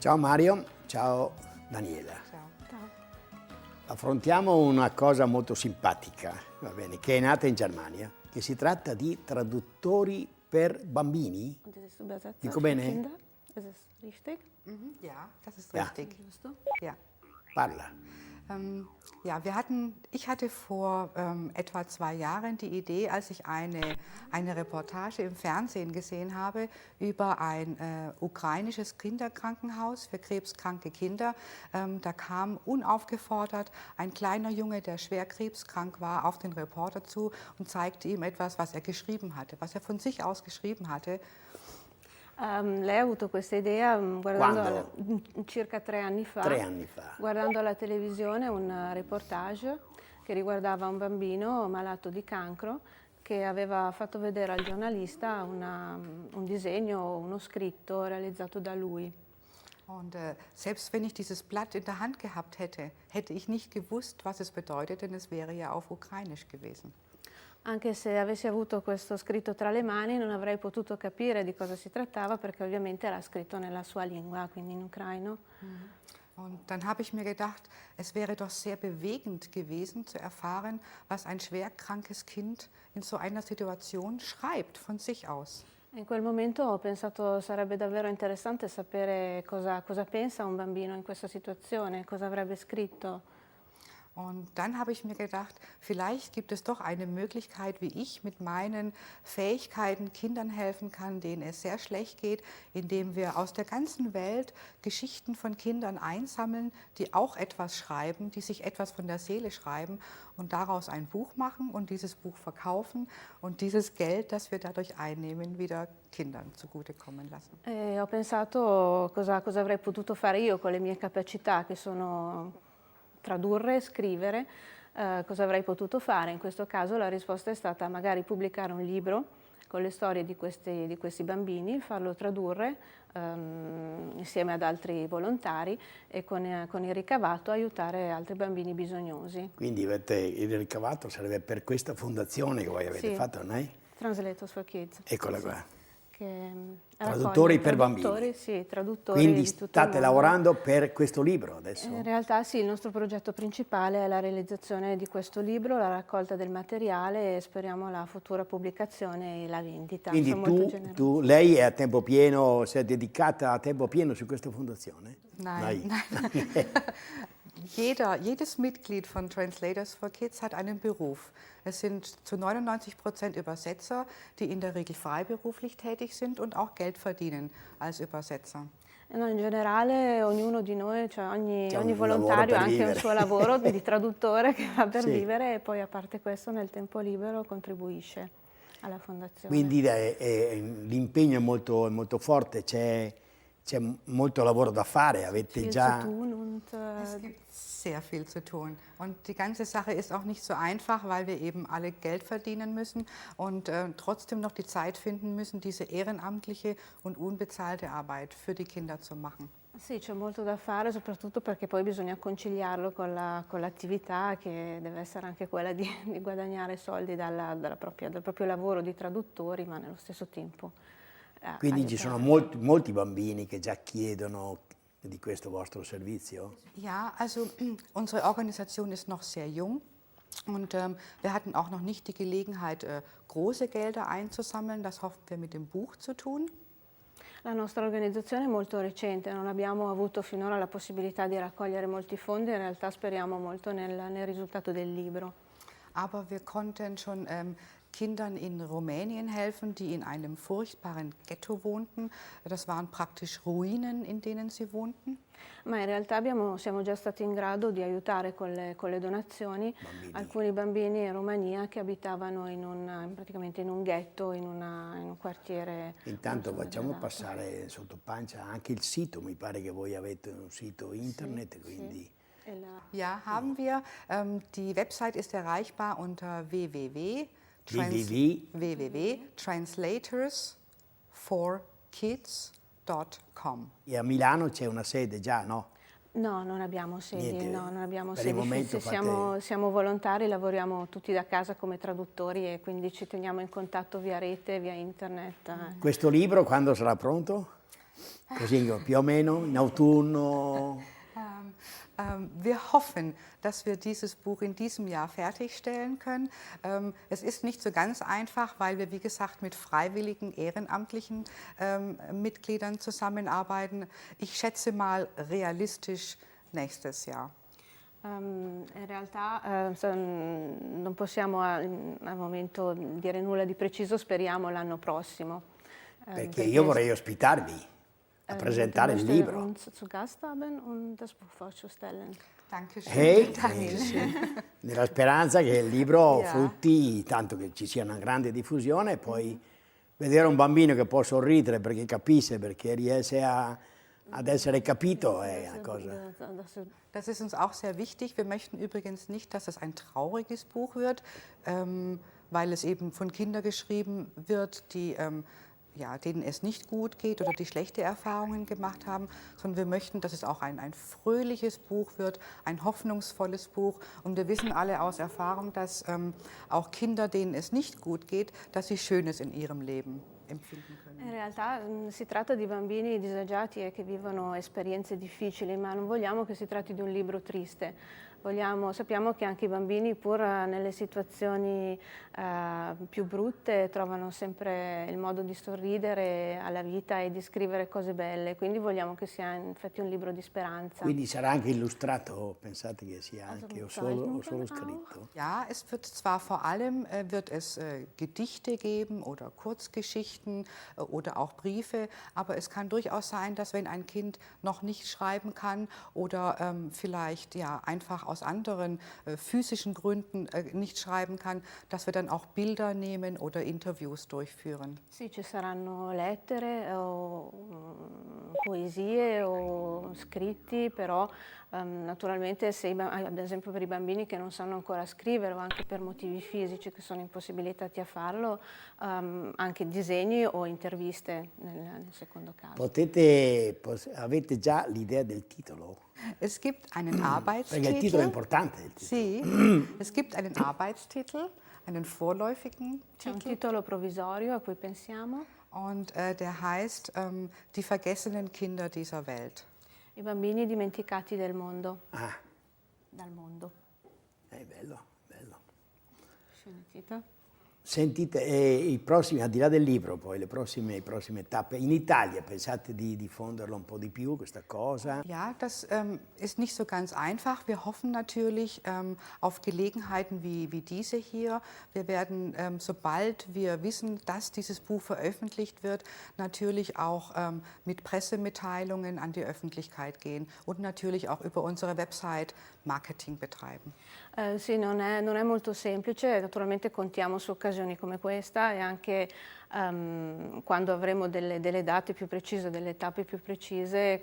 Ciao Mario, ciao Daniela. Ciao. Ciao. Affrontiamo una cosa molto simpatica, va bene, che è nata in Germania, che si tratta di traduttori per bambini. Und das ist Übersetzer Dico für bene? Kinder. Ist es richtig? Ja, das ist Ja. richtig. Giusto? Ja. Parla. Ja, ich hatte vor etwa 2 Jahren die Idee, als ich eine Reportage im Fernsehen gesehen habe über ein ukrainisches Kinderkrankenhaus für krebskranke Kinder. Da kam unaufgefordert ein kleiner Junge, der schwer krebskrank war, auf den Reporter zu und zeigte ihm etwas, was er geschrieben hatte, was er von sich aus geschrieben hatte. Lei ha avuto questa idea guardando circa 3 anni fa, 3 anni fa. guardando alla televisione un reportage che riguardava un bambino malato di cancro che aveva fatto vedere al giornalista un disegno, uno scritto realizzato da lui. Und selbst wenn ich dieses Blatt in der Hand gehabt hätte, hätte ich nicht gewusst, was es bedeutet, denn es wäre ja auf Ukrainisch gewesen. Anche se avessi avuto questo scritto tra le mani non avrei potuto capire di cosa si trattava perché ovviamente era scritto nella sua lingua, quindi in ucraino. Und dann habe ich mir gedacht, es wäre doch sehr bewegend gewesen zu erfahren, was ein schwerkrankes Kind in so einer Situation schreibt von sich aus. In quel momento ho pensato sarebbe davvero interessante sapere cosa pensa un bambino in questa situazione, cosa avrebbe scritto. Und dann habe ich mir gedacht, vielleicht gibt es doch eine Möglichkeit, wie ich mit meinen Fähigkeiten Kindern helfen kann, denen es sehr schlecht geht, indem wir aus der ganzen Welt Geschichten von Kindern einsammeln, die auch etwas schreiben, die sich etwas von der Seele schreiben und daraus ein Buch machen und dieses Buch verkaufen und dieses Geld, das wir dadurch einnehmen, wieder Kindern zugutekommen lassen. Ho pensato cosa avrei potuto fare io con le mie capacità che sono tradurre e scrivere, cosa avrei potuto fare. In questo caso la risposta è stata magari pubblicare un libro con le storie di questi bambini, farlo tradurre insieme ad altri volontari e con il ricavato aiutare altri bambini bisognosi. Quindi il ricavato sarebbe per questa fondazione che voi avete fatto, no? Translators for Kids. Eccola qua. Che Traduttori per bambini. Sì, traduttori Quindi di tutto il state mondo. lavorando per questo libro adesso? In realtà sì, il nostro progetto principale è la realizzazione di questo libro, la raccolta del materiale e speriamo la futura pubblicazione e la vendita. Quindi lei è a tempo pieno, si è dedicata a tempo pieno su questa fondazione? Nein. Jedes Mitglied von Translators for Kids hat einen Beruf. Es sind zu 99% Übersetzer, die in der Regel freiberuflich tätig sind und auch Geld verdienen als Übersetzer. No, in generale ognuno di noi, cioè ogni un volontario ha anche vivere. un suo lavoro di traduttore che fa per vivere e poi a parte questo nel tempo libero contribuische alla fondazione. Quindi l'impegno è molto forte, c'è molto lavoro da fare, avete Viel già... zu tun und, Es gibt sehr viel zu tun. Und die ganze Sache ist auch nicht so einfach, weil wir eben alle Geld verdienen müssen und trotzdem noch die Zeit finden müssen, diese ehrenamtliche und unbezahlte Arbeit für die Kinder zu machen. Sì, c'è molto da fare, soprattutto perché poi bisogna conciliarlo con l'attività che deve essere anche quella di guadagnare soldi dal proprio lavoro di traduttori, ma nello stesso tempo. Quindi ci sono molti bambini che già chiedono di questo vostro servizio? Ja, also unsere Organisation ist noch sehr jung und wir hatten auch noch nicht die Gelegenheit, große Gelder einzusammeln. Das hoffen wir mit dem Buch zu tun. La nostra organizzazione è molto recente, non abbiamo avuto finora la possibilità di raccogliere molti fondi, in realtà speriamo molto nel risultato del libro. Aber wir konnten schon Kindern in Rumänien helfen, die in einem furchtbaren Ghetto wohnten. Das waren praktisch Ruinen, in denen sie wohnten. Ma in realtà siamo già stati in grado di aiutare con le donazioni alcuni bambini in Romania che abitavano praticamente in un ghetto, in un quartiere. Intanto facciamo passare sotto pancia anche il sito, mi pare che voi avete un sito internet, quindi... Sì. Ja, haben wir. Die Website ist erreichbar unter www.translators4kids.com. E a Milano c'è una sede già, no? No, non abbiamo sedi, Niente, no, non abbiamo per il sedi momento fisse, fate- siamo volontari, lavoriamo tutti da casa come traduttori e quindi ci teniamo in contatto via rete, via internet. Questo libro quando sarà pronto? Così più o meno in autunno. Wir hoffen, dass wir dieses Buch in diesem Jahr fertigstellen können. Es ist nicht so ganz einfach, weil wir, wie gesagt, mit freiwilligen, ehrenamtlichen Mitgliedern zusammenarbeiten. Ich schätze mal realistisch nächstes Jahr. In realtà non possiamo al momento dire nulla di preciso, speriamo l'anno prossimo. Perché io vorrei ospitarvi a presentare il libro. Uns zu Gast haben und das Buch vorzustellen. Dankeschön. Nella speranza che il libro Yeah. frutti, tanto che ci sia una grande diffusione, e poi vedere un bambino che può sorridere perché capisce, perché riesce ad essere capito, è una cosa. Das ist uns auch sehr wichtig. Wir möchten übrigens nicht, dass es ein trauriges Buch wird, weil es eben von Kindern geschrieben wird, die denen es nicht gut geht oder die schlechte Erfahrungen gemacht haben, sondern wir möchten, dass es auch ein fröhliches Buch wird, ein hoffnungsvolles Buch. Und wir wissen alle aus Erfahrung, dass auch Kinder, denen es nicht gut geht, dass sie Schönes in ihrem Leben empfinden können. In realtà si tratta di bambini disagiati e che vivono esperienze difficili, ma non vogliamo che si tratti di un libro triste. Sappiamo che anche i bambini, pur nelle situazioni più brutte, trovano sempre il modo di sorridere alla vita e di scrivere cose belle, quindi vogliamo che sia infatti un libro di speranza. Quindi sarà anche illustrato, pensate che sia anche o solo scritto? Ja, es wird zwar vor allem wird es Gedichte geben oder Kurzgeschichten oder auch Briefe, aber es kann durchaus sein, dass wenn ein Kind noch nicht schreiben kann oder vielleicht einfach aus anderen physischen Gründen nicht schreiben kann, dass wir dann auch Bilder nehmen oder Interviews durchführen. Sì, ci saranno lettere o poesie o scritti, però naturalmente ad esempio per i bambini che non sanno ancora scrivere o anche per motivi fisici che sono impossibilitati a farlo, anche disegni o interviste nel secondo caso. Avete già l'idea del titolo? Es gibt einen Arbeitstitel. Perché il titolo è importante. Il titolo. Sì, es gibt einen Arbeitstitel, einen vorläufigen C'è un Titel. titolo provvisorio a cui pensiamo. Und der heißt Die vergessenen Kinder dieser Welt. I bambini dimenticati del mondo. Ah, Dal mondo. è bello, bello. Sceneggiata. Sentite, i prossimi, al di là del libro, poi le prossime tappe, in Italia pensate di diffonderlo un po' di più, questa cosa? Ja, das ist nicht so ganz einfach. Wir hoffen natürlich auf Gelegenheiten wie diese hier. Wir werden, sobald wir wissen, dass dieses Buch veröffentlicht wird, natürlich auch mit Pressemitteilungen an die Öffentlichkeit gehen und natürlich auch über unsere Website Marketing betreiben. Sì, non è molto semplice, naturalmente contiamo su occasioni come questa e anche quando avremo delle date più precise, delle tappe più precise,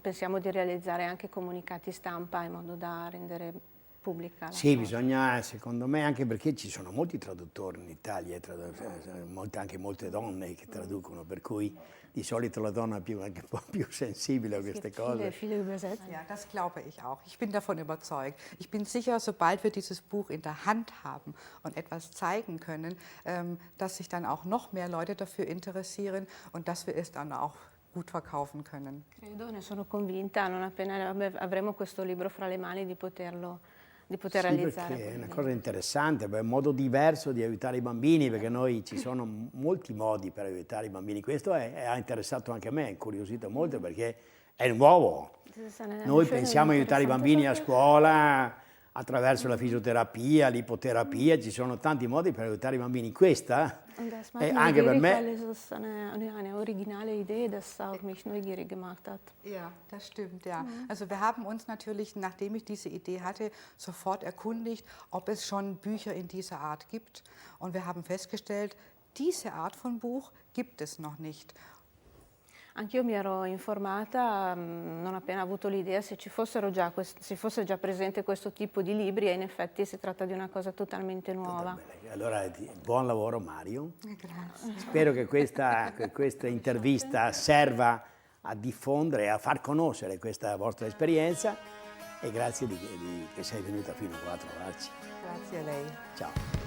pensiamo di realizzare anche comunicati stampa in modo da rendere pubblica. Sì, bisogna, secondo me, anche perché ci sono molti traduttori in Italia, anche molte donne che traducono, per cui di solito la donna è anche un po' più sensibile a queste cose. Viele Übersetzer. Ja, das glaube ich auch. Ich bin davon überzeugt. Ich bin sicher, sobald wir dieses Buch in der Hand haben und etwas zeigen können, dass sich dann auch noch mehr Leute dafür interessieren und dass wir es dann auch gut verkaufen können. Credo, ne sono convinta, non appena avremo questo libro fra le mani di poter Sì, realizzare. perché è una cosa interessante, è un modo diverso di aiutare i bambini, perché ci sono molti modi per aiutare i bambini. Questo ha interessato anche me, ha incuriosito molto perché è nuovo. Noi pensiamo a aiutare i bambini a scuola attraverso la fisioterapia, l'ipoterapia, ci sono tanti modi per aiutare i bambini. Questa è anche per me. Das ist eine originale Idee, das auch mich neugierig gemacht hat. Ja, das stimmt, ja. Also wir haben uns natürlich, nachdem ich diese Idee hatte, sofort erkundigt, ob es schon Bücher in dieser Art gibt. Und wir haben festgestellt, diese Art von Buch gibt es noch nicht. Anch'io mi ero informata, non appena avuto l'idea, se fosse già presente questo tipo di libri, e in effetti si tratta di una cosa totalmente nuova. Allora, buon lavoro Mario. Grazie. Spero che questa intervista serva a diffondere, a far conoscere questa vostra esperienza e grazie che sei venuta fino qua a trovarci. Grazie a lei. Ciao.